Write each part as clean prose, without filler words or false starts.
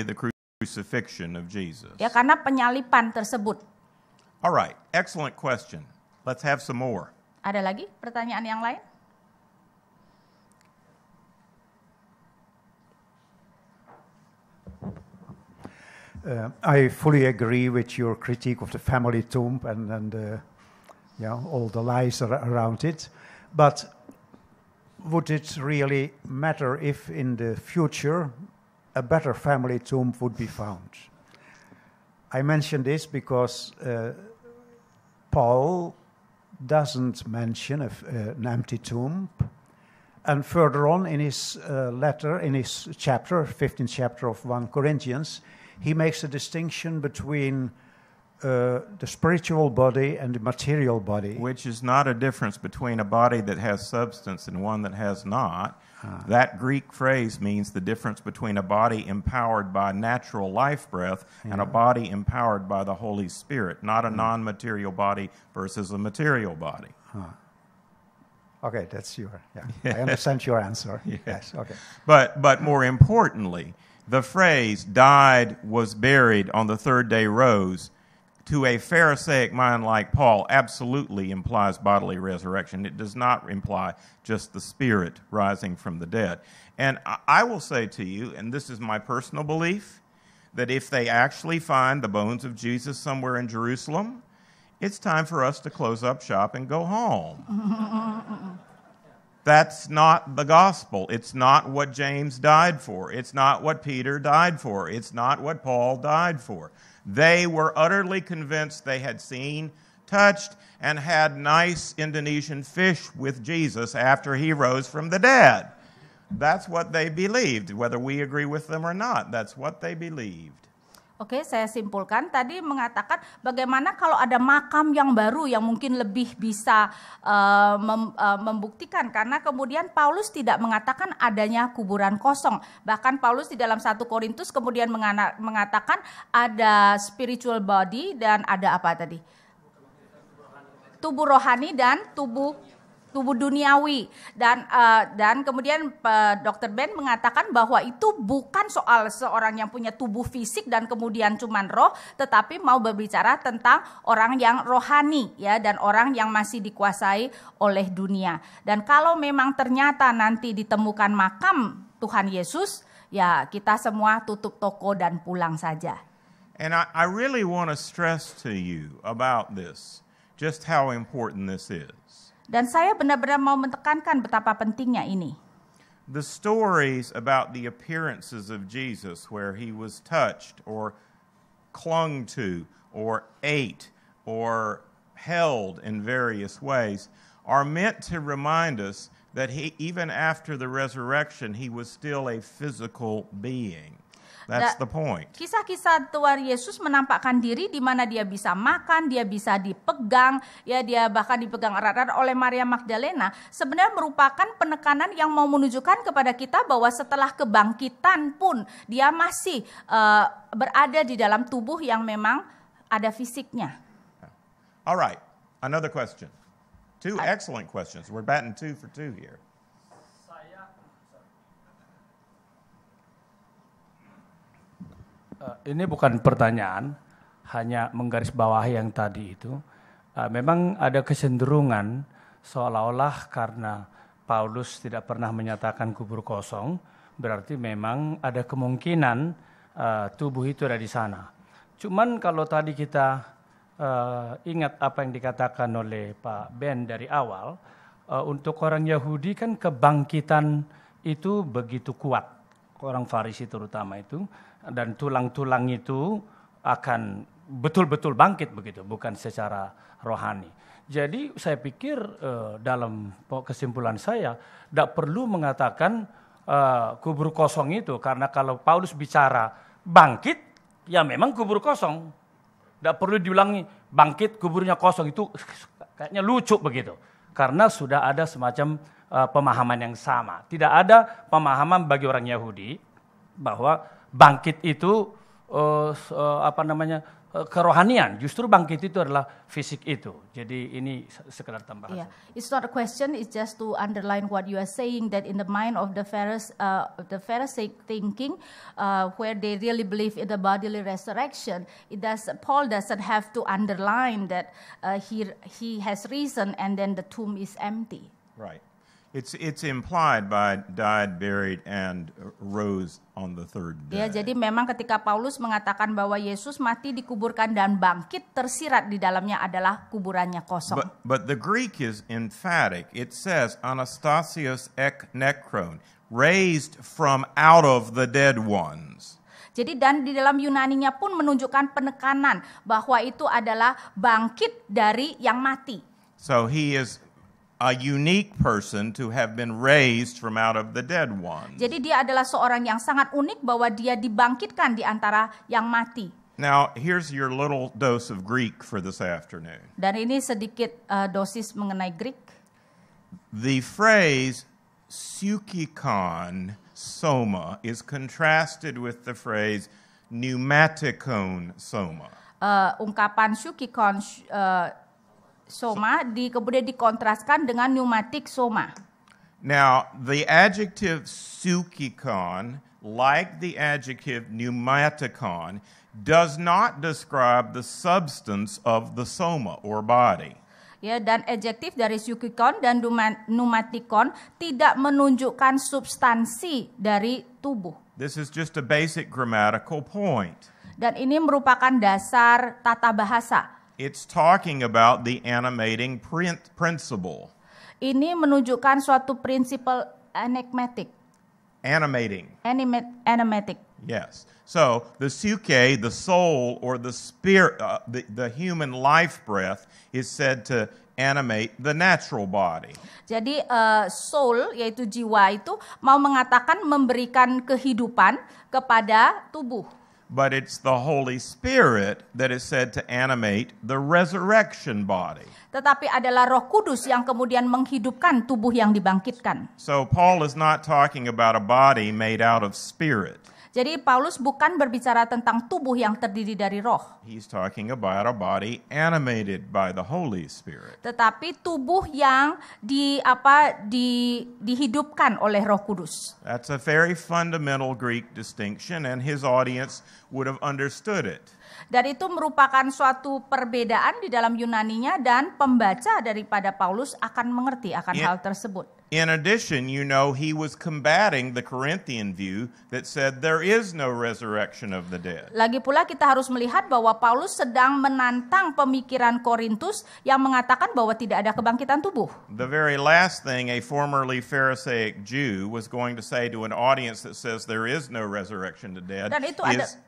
the crucifixion of Jesus. Ya, karena penyalipan tersebut. All right, excellent question. Let's have some more. Ada lagi pertanyaan yang lain? I fully agree with your critique of the family tomb and all the lies around it. But would it really matter if in the future a better family tomb would be found? I mention this because Paul doesn't mention an empty tomb. And further on in his letter, in his chapter, 15th chapter of 1 Corinthians, he makes a distinction between the spiritual body and the material body. Which is not a difference between a body that has substance and one that has not. That Greek phrase means the difference between a body empowered by natural life breath and a body empowered by the Holy Spirit, not a non-material body versus a material body. Okay, that's I understand your answer. Yes, okay. But more importantly, the phrase died, was buried, on the third day rose, to a Pharisaic mind like Paul, absolutely implies bodily resurrection. It does not imply just the spirit rising from the dead. And I will say to you, and this is my personal belief, that if they actually find the bones of Jesus somewhere in Jerusalem, it's time for us to close up shop and go home. That's not the gospel. It's not what James died for. It's not what Peter died for. It's not what Paul died for. They were utterly convinced they had seen, touched, and had nice Indonesian fish with Jesus after he rose from the dead. That's what they believed, whether we agree with them or not. That's what they believed. Oke, saya simpulkan tadi mengatakan bagaimana kalau ada makam yang baru yang mungkin lebih bisa membuktikan, karena kemudian Paulus tidak mengatakan adanya kuburan kosong. Bahkan Paulus di dalam 1 Korintus kemudian mengatakan ada spiritual body dan ada apa tadi? Tubuh rohani dan tubuh duniawi, dan kemudian Dr. Ben mengatakan bahwa itu bukan soal seorang yang punya tubuh fisik dan kemudian cuman roh, tetapi mau berbicara tentang orang yang rohani, ya, dan orang yang masih dikuasai oleh dunia. Dan kalau memang ternyata nanti ditemukan makam Tuhan Yesus, ya kita semua tutup toko dan pulang saja. And I really want to stress to you about this, just how important this is. Dan saya benar-benar mau menekankan betapa pentingnya ini. The stories about the appearances of Jesus where he was touched or clung to or ate or held in various ways are meant to remind us that he, even after the resurrection, he was still a physical being. That's the point. Kisah-kisah Tuhan Yesus menampakkan diri di mana dia bisa makan, dia bisa dipegang, ya dia bahkan dipegang erat-erat oleh Maria Magdalena. Sebenarnya merupakan penekanan yang mau menunjukkan kepada kita bahwa setelah kebangkitan pun dia masih berada di dalam tubuh yang memang ada fisiknya. All right, another question. Two excellent questions. We're batting 2 for 2 here. Ini bukan pertanyaan, hanya menggarisbawahi yang tadi itu. Memang ada kecenderungan seolah-olah karena Paulus tidak pernah menyatakan kubur kosong, berarti memang ada kemungkinan tubuh itu ada di sana. Cuman kalau tadi kita ingat apa yang dikatakan oleh Pak Ben dari awal, untuk orang Yahudi kan kebangkitan itu begitu kuat, orang Farisi terutama itu, dan tulang-tulang itu akan betul-betul bangkit begitu, bukan secara rohani. Jadi saya pikir dalam kesimpulan saya tidak perlu mengatakan kubur kosong itu, karena kalau Paulus bicara bangkit, ya memang kubur kosong. Tidak perlu diulangi bangkit kuburnya kosong, itu kayaknya lucu begitu. Karena sudah ada semacam pemahaman yang sama. Tidak ada pemahaman bagi orang Yahudi bahwa bangkit itu kerohanian. Justru bangkit itu adalah fisik itu. Jadi ini sekedar tambahan. Yeah. It's not a question, it's just to underline what you are saying, that in the mind of the Pharisee thinking, where they really believe in the bodily resurrection, Paul doesn't have to underline that he has risen and then the tomb is empty. Right. It's implied by died, buried, and rose on the third day. Ya, jadi memang ketika Paulus mengatakan bahwa Yesus mati, dikuburkan dan bangkit, tersirat di dalamnya adalah kuburannya kosong. But the Greek is emphatic. It says Anastasios ek nekron, raised from out of the dead ones. Jadi dan di dalam Yunaninya pun menunjukkan penekanan bahwa itu adalah bangkit dari yang mati. So he is a unique person to have been raised from out of the dead ones. Jadi dia adalah seorang yang sangat unik bahwa dia dibangkitkan di antara yang mati. Now, here's your little dose of Greek for this afternoon. Dan ini sedikit dosis mengenai Greek. The phrase psychikon soma is contrasted with the phrase pneumatikon soma. Ungkapan psychikon soma kemudian dikontraskan dengan pneumatik soma. Now, the adjective psychikon, like the adjective pneumatikon, does not describe the substance of the soma or body. Ya, dan adjektif dari psychikon dan pneumatikon tidak menunjukkan substansi dari tubuh. This is just a basic grammatical point. Dan ini merupakan dasar tata bahasa. It's talking about the animating principle. Ini menunjukkan suatu prinsip enigmatic. Animatic. Yes. So the psyche, the soul, or the spirit, the human life breath is said to animate the natural body. Jadi soul, yaitu jiwa itu mau mengatakan memberikan kehidupan kepada tubuh. But it's the Holy Spirit that is said to animate the resurrection body. Tetapi adalah Roh Kudus yang kemudian menghidupkan tubuh yang dibangkitkan. So Paul is not talking about a body made out of spirit. Jadi Paulus bukan berbicara tentang tubuh yang terdiri dari roh. He's talking about a body animated by the Holy Spirit. Tetapi tubuh yang dihidupkan oleh Roh Kudus. That's a very fundamental Greek distinction, and his audience would have understood it. Dan itu merupakan suatu perbedaan di dalam Yunaninya, dan pembaca daripada Paulus akan mengerti akan hal tersebut. In addition, you know, he was combating the Corinthian view that said there is no resurrection of the dead. Lagi pula kita harus melihat bahwa Paulus sedang menantang pemikiran Korintus yang mengatakan bahwa tidak ada kebangkitan tubuh. The very last thing a formerly Pharisaic Jew was going to say to an audience that says there is no resurrection of the dead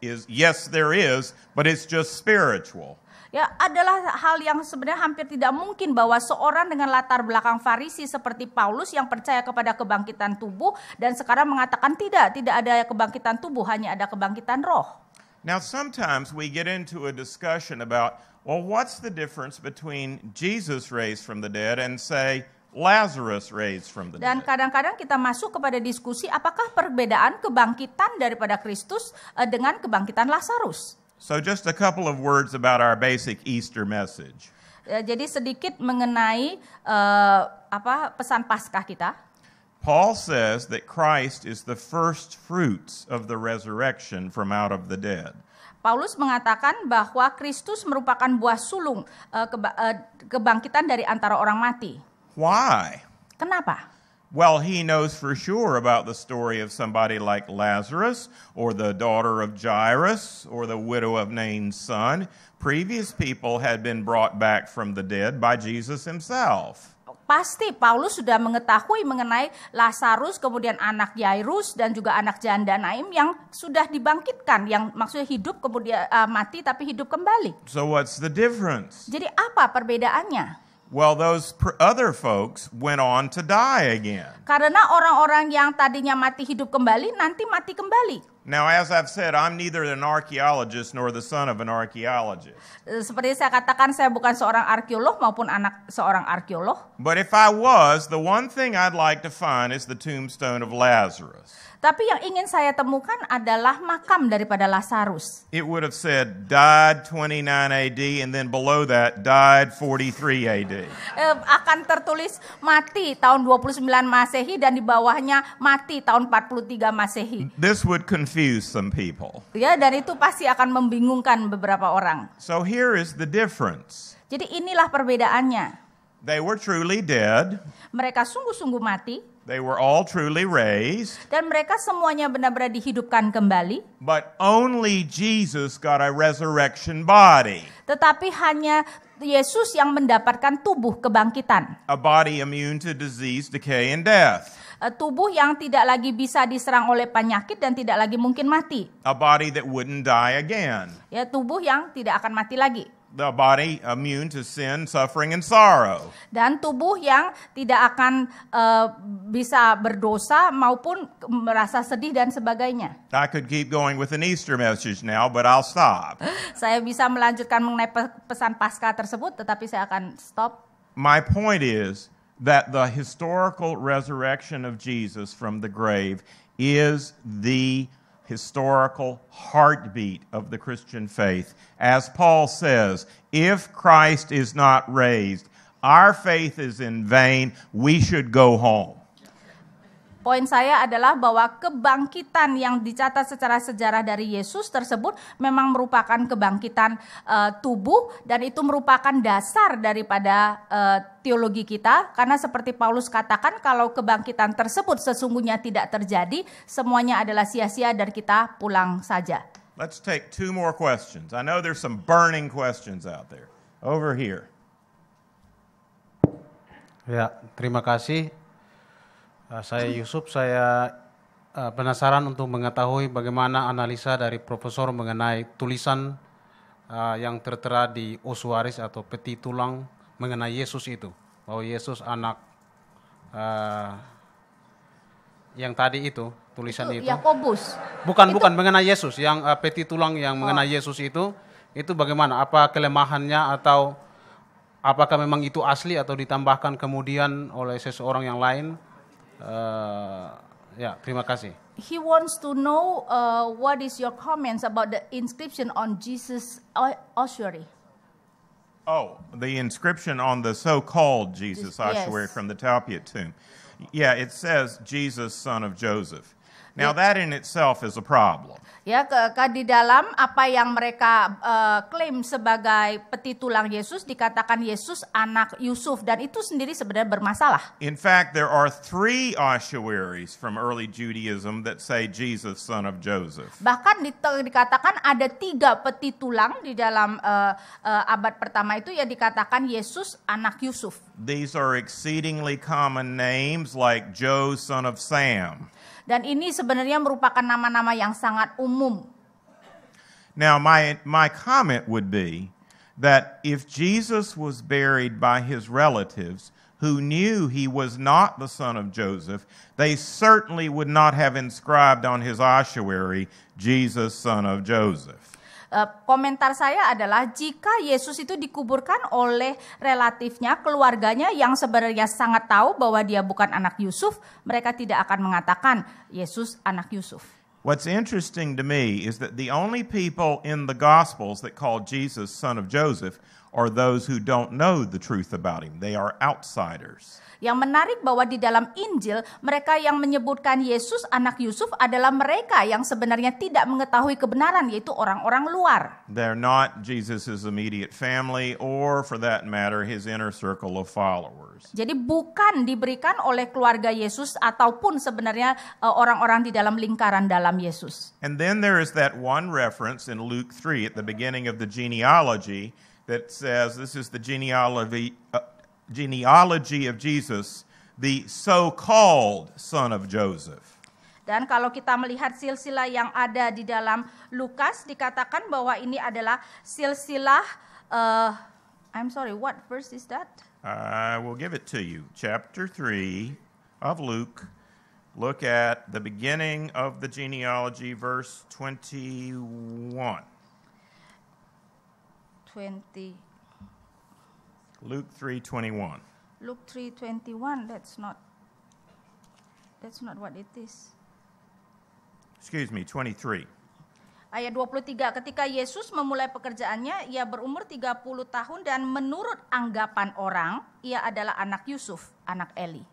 is yes, there is, but it's just spiritual. Ya, adalah hal yang sebenarnya hampir tidak mungkin bahwa seorang dengan latar belakang Farisi seperti Paulus yang percaya kepada kebangkitan tubuh dan sekarang mengatakan tidak ada kebangkitan tubuh, hanya ada kebangkitan roh. Now sometimes we get into a discussion about, well, what's the difference between Jesus raised from the dead and say Lazarus raised from the dead? Dan kadang-kadang kita masuk kepada diskusi apakah perbedaan kebangkitan daripada Kristus dengan kebangkitan Lazarus. So just a couple of words about our basic Easter message. Jadi sedikit mengenai pesan Paskah kita. Paul says that Christ is the first fruits of the resurrection from out of the dead. Paulus mengatakan bahwa Kristus merupakan buah sulung kebangkitan dari antara orang mati. Why? Kenapa? Well, he knows for sure about the story of somebody like Lazarus or the daughter of Jairus or the widow of Nain's son. Previous people had been brought back from the dead by Jesus himself. Pasti Paulus sudah mengetahui mengenai Lazarus, kemudian anak Yairus dan juga anak janda Naim yang sudah dibangkitkan, yang maksudnya hidup kemudian mati tapi hidup kembali. So what's the difference? Jadi apa perbedaannya? Well, those other folks went on to die again. Karena orang-orang yang tadinya mati hidup kembali, nanti mati kembali. Now, as I've said, I'm neither an archaeologist nor the son of an archaeologist. Seperti saya katakan, saya bukan seorang arkeolog maupun anak seorang arkeolog. But if I was, the one thing I'd like to find is the tombstone of Lazarus. Tapi yang ingin saya temukan adalah makam daripada Lazarus. It would have said died 29 AD and then below that died 43 AD. Akan tertulis mati tahun 29 Masehi dan di bawahnya mati tahun 43 Masehi. This would confuse some people. Ya, dan itu pasti akan membingungkan beberapa orang. So here is the difference. Jadi inilah perbedaannya. They were truly dead. Mereka sungguh-sungguh mati. They were all truly raised. Dan mereka semuanya benar-benar dihidupkan kembali. But only Jesus got a resurrection body. Tetapi hanya Yesus yang mendapatkan tubuh kebangkitan. A body immune to disease, decay, and death. Tubuh yang tidak lagi bisa diserang oleh penyakit dan tidak lagi mungkin mati. A body that wouldn't die again. Ya, tubuh yang tidak akan mati lagi. The body immune to sin, suffering, and sorrow. Dan tubuh yang tidak akan bisa berdosa maupun merasa sedih dan sebagainya. I could keep going with an Easter message now, but I'll stop. Saya bisa melanjutkan mengenai pesan Paskah tersebut, tetapi saya akan stop. My point is that the historical resurrection of Jesus from the grave is the historical heartbeat of the Christian faith. As Paul says, if Christ is not raised, our faith is in vain. We should go home. Poin saya adalah bahwa kebangkitan yang dicatat secara sejarah dari Yesus tersebut memang merupakan kebangkitan tubuh dan itu merupakan dasar daripada teologi kita. Karena seperti Paulus katakan, kalau kebangkitan tersebut sesungguhnya tidak terjadi, semuanya adalah sia-sia dan kita pulang saja. Let's take two more questions. I know there's some burning questions out there. Over here. Ya, terima kasih. Saya Yusuf, saya penasaran untuk mengetahui bagaimana analisa dari Profesor mengenai tulisan yang tertera di Osuaris atau peti tulang mengenai Yesus itu. Bahwa Yesus anak yang tadi itu, tulisan itu. Yakobus. Bukan mengenai Yesus, yang peti tulang yang mengenai Yesus itu bagaimana? Apa kelemahannya atau apakah memang itu asli atau ditambahkan kemudian oleh seseorang yang lain? Ya, terima kasih. He wants to know what is your comments about the inscription on Jesus' ossuary. Oh, the inscription on the so-called Jesus ossuary Yes. from the Talpiot tomb. Yeah, it says Jesus, son of Joseph. Now that in itself is a problem. Ya, di dalam apa yang mereka klaim sebagai peti tulang Yesus dikatakan Yesus anak Yusuf dan itu sendiri sebenarnya bermasalah. In fact, there are 3 ossuaries from early Judaism that say Jesus, son of Joseph. Bahkan dikatakan ada 3 peti tulang di dalam abad pertama itu yang dikatakan Yesus anak Yusuf. These are exceedingly common names like Joe, son of Sam. Dan ini sebenarnya merupakan nama-nama yang sangat umum. Now, my comment would be that if Jesus was buried by his relatives who knew he was not the son of Joseph, they certainly would not have inscribed on his ossuary, Jesus, son of Joseph. Komentar saya adalah jika Yesus itu dikuburkan oleh relatifnya, keluarganya yang sebenarnya sangat tahu bahwa dia bukan anak Yusuf, mereka tidak akan mengatakan Yesus anak Yusuf. What's interesting to me is that the only people in the Gospels that call Jesus son of Joseph are those who don't know the truth about him. They are outsiders. Yang menarik bahwa di dalam Injil, mereka yang menyebutkan Yesus anak Yusuf adalah mereka yang sebenarnya tidak mengetahui kebenaran, yaitu orang-orang luar. They're not Jesus' immediate family or, for that matter, his inner circle of followers. Jadi bukan diberikan oleh keluarga Yesus ataupun sebenarnya orang-orang di dalam lingkaran dalam Yesus. And then there is that one reference in Luke 3 at the beginning of the genealogy that says this is the genealogy of Jesus, the so-called son of Joseph. Dan kalau kita melihat silsilah yang ada di dalam Lukas, dikatakan bahwa ini adalah silsilah, I'm sorry, what verse is that? I will give it to you. Chapter 3 of Luke. look at the beginning of the genealogy, verse 21. 20. Luke 3:21. Luke 3:21. That's not what it is. Excuse me, 23. Ayat 23, ketika Yesus memulai pekerjaannya, ia berumur 30 tahun dan menurut anggapan orang, ia adalah anak Yusuf, anak Eli.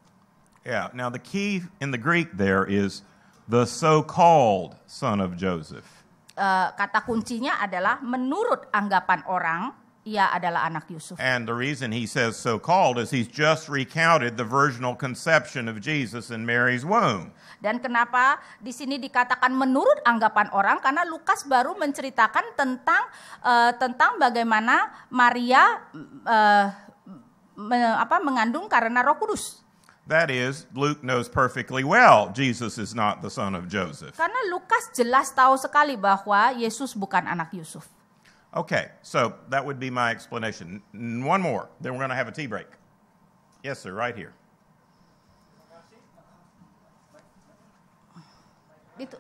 Yeah, now the key in the Greek there is the so-called son of Joseph. Kata kuncinya adalah menurut anggapan orang, ia adalah anak Yusuf. And the reason he says so-called is he's just recounted the virginal conception of Jesus in Mary's womb. Dan kenapa di sini dikatakan menurut anggapan orang? Karena Lukas baru menceritakan tentang bagaimana Maria mengandung karena Roh Kudus. That is, Luke knows perfectly well Jesus is not the son of Joseph. Karena Lukas jelas tahu sekali bahwa Yesus bukan anak Yusuf. Okay, so that would be my explanation. One more, then we're going to have a tea break. Yes, sir, right here. Itu.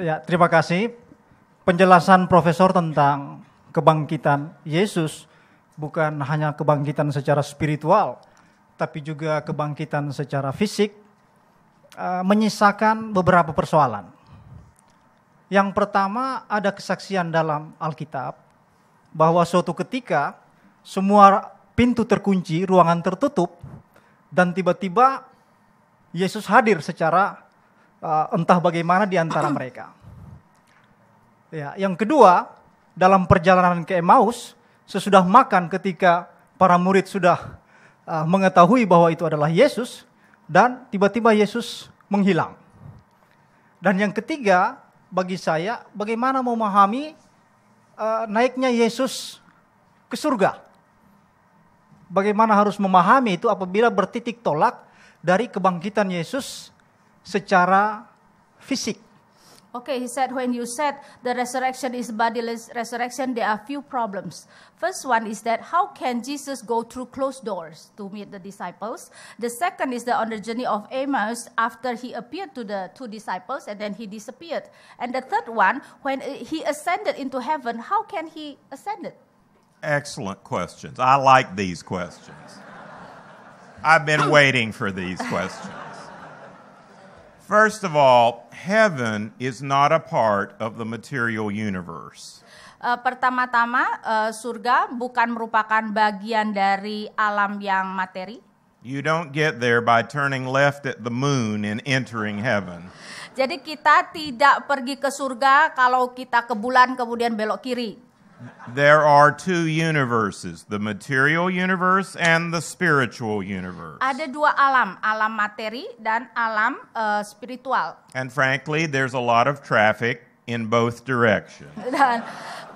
Ya, terima kasih. Penjelasan Profesor tentang kebangkitan Yesus bukan hanya kebangkitan secara spiritual, tapi juga kebangkitan secara fisik, menyisakan beberapa persoalan. Yang pertama, ada kesaksian dalam Alkitab bahwa suatu ketika semua pintu terkunci, ruangan tertutup, dan tiba-tiba Yesus hadir secara entah bagaimana di antara mereka. Ya, yang kedua, dalam perjalanan ke Emmaus, sesudah makan ketika para murid sudah mengetahui bahwa itu adalah Yesus, dan tiba-tiba Yesus menghilang. Dan yang ketiga, bagi saya, bagaimana memahami naiknya Yesus ke surga. Bagaimana harus memahami itu apabila bertitik tolak dari kebangkitan Yesus secara fisik. Okay, he said when you said the resurrection is bodiless resurrection, there are few problems. First one is that how can Jesus go through closed doors to meet the disciples? The second is that on the journey of Emmaus, after he appeared to the two disciples and then he disappeared. And the third one, when he ascended into heaven, how can he ascended? Excellent questions. I like these questions. I've been waiting for these questions. First of all, heaven is not a part of the material universe. Pertama-tama, surga bukan merupakan bagian dari alam yang materi. You don't get there by turning left at the moon and entering heaven. Jadi kita tidak pergi ke surga kalau kita ke bulan kemudian belok kiri. There are two universes, the material universe and the spiritual universe. Ada dua alam, alam materi dan alam spiritual. And frankly, there's a lot of traffic in both directions. Dan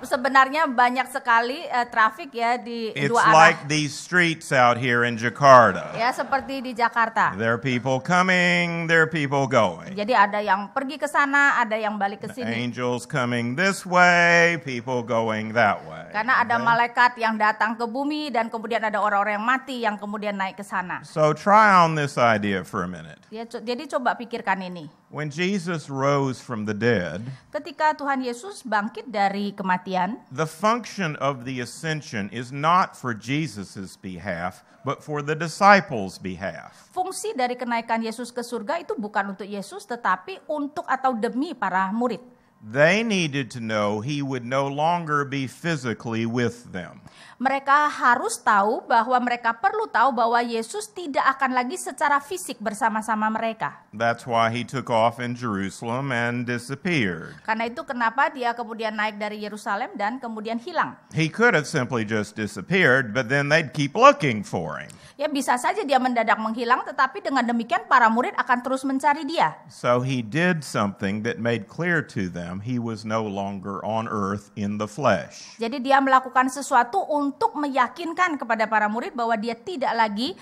sebenarnya banyak sekali trafik ya di It's dua arah. like these streets out here in Jakarta. Ya seperti di Jakarta. There are people coming, there are people going. Jadi ada yang pergi ke sana, ada yang balik ke sini. Angels coming this way, people going that way. Karena ada malaikat yang datang ke bumi dan kemudian ada orang-orang yang mati yang kemudian naik ke sana. So try on this idea for a minute. Jadi coba pikirkan ini. When Jesus rose from the dead, Ketika Tuhan Yesus bangkit dari kematian, the function of the ascension is not for Jesus' behalf, but for the disciples' behalf. fungsi dari kenaikan Yesus ke surga itu bukan untuk Yesus tetapi untuk atau demi para murid. They needed to know he would no longer be physically with them. Mereka harus tahu bahwa mereka perlu tahu bahwa Yesus tidak akan lagi secara fisik bersama-sama mereka. That's why he took off in Jerusalem and disappeared. Karena itu kenapa dia kemudian naik dari Yerusalem dan kemudian hilang. He could have simply just disappeared, but then they'd keep looking for him. Ya bisa saja dia mendadak menghilang tetapi dengan demikian para murid akan terus mencari dia. So he did something that made clear to them he was no longer on earth in the flesh. Jadi dia melakukan sesuatu untuk meyakinkan kepada para murid bahwa dia tidak lagi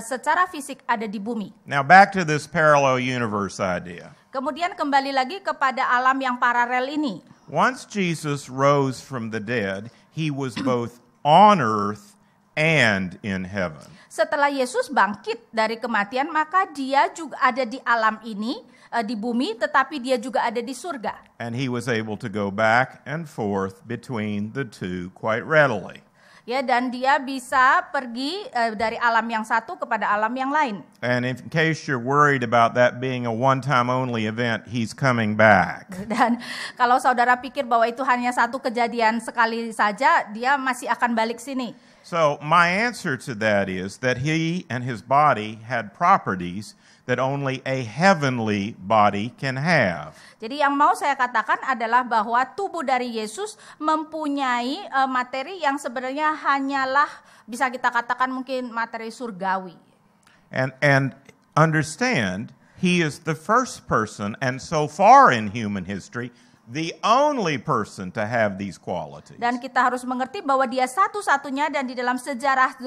secara fisik ada di bumi. Now back to this parallel universe idea. Kemudian kembali lagi kepada alam yang paralel ini. Once Jesus rose from the dead, he was both on earth and in heaven. Setelah Yesus bangkit dari kematian, maka dia juga ada di alam ini, di bumi, tetapi dia juga ada di surga. And he was able to go back and forth between the two quite readily. Ya, dan dia bisa pergi dari alam yang satu kepada alam yang lain. And in case you're worried about that being a one-time only event, he's coming back. Dan kalau saudara pikir bahwa itu hanya satu kejadian sekali saja, dia masih akan balik sini. So my answer to that is that he and his body had properties that only a heavenly body can have. Jadi yang mau saya katakan adalah bahwa tubuh dari Yesus mempunyai materi yang sebenarnya hanyalah bisa kita katakan mungkin materi surgawi. And understand, he is the first person, and so far in human history, the only person to have these qualities. Dan kita harus mengerti bahwa dia satu-satunya dan di dalam sejarah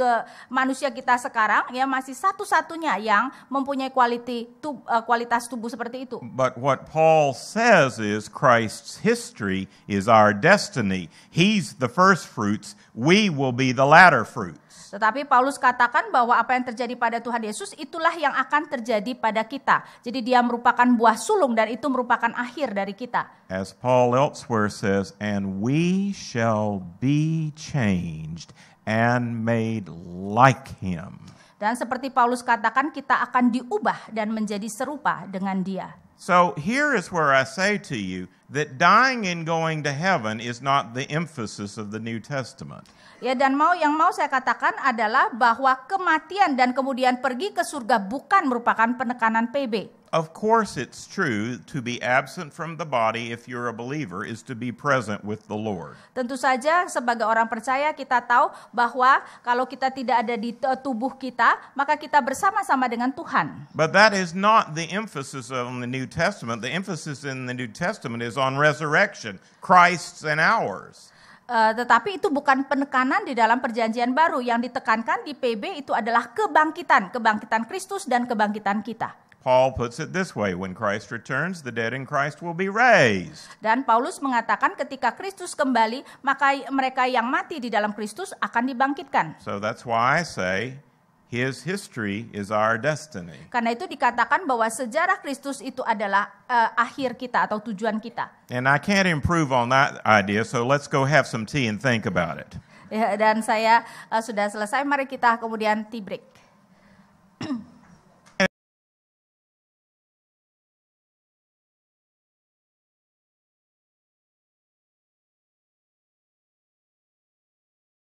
manusia kita sekarang ya masih satu-satunya yang mempunyai kualitas tubuh seperti itu. But what Paul says is Christ's history is our destiny. He's the first fruits, we will be the latter fruits. Tetapi Paulus katakan bahwa apa yang terjadi pada Tuhan Yesus itulah yang akan terjadi pada kita. Jadi dia merupakan buah sulung dan itu merupakan akhir dari kita. As Paul elsewhere says, and we shall be changed and made like him. Dan seperti Paulus katakan kita akan diubah dan menjadi serupa dengan dia. So here is where I say to you that dying and going to heaven is not the emphasis of the New Testament. Ya, dan yang mau saya katakan adalah bahwa kematian dan kemudian pergi ke surga bukan merupakan penekanan PB. Of course it's true to be absent from the body if you're a believer is to be present with the Lord. Tentu saja sebagai orang percaya kita tahu bahwa kalau kita tidak ada di tubuh kita, maka kita bersama-sama dengan Tuhan. But that is not the emphasis on the New Testament. The emphasis in the New Testament is on resurrection, Christ's and ours. Tetapi itu bukan penekanan di dalam perjanjian baru. Yang ditekankan di PB itu adalah kebangkitan Kristus dan kebangkitan kita. Paul puts it this way, when Christ returns, the dead in Christ will be raised. Dan Paulus mengatakan ketika Kristus kembali, maka mereka yang mati di dalam Kristus akan dibangkitkan. So that's why I say his history is our destiny. Karena itu dikatakan bahwa sejarah Kristus itu adalah akhir kita atau tujuan kita. And I can't improve on that idea, so let's go have some tea and think about it. Ya, dan saya sudah selesai, mari kita kemudian tea break.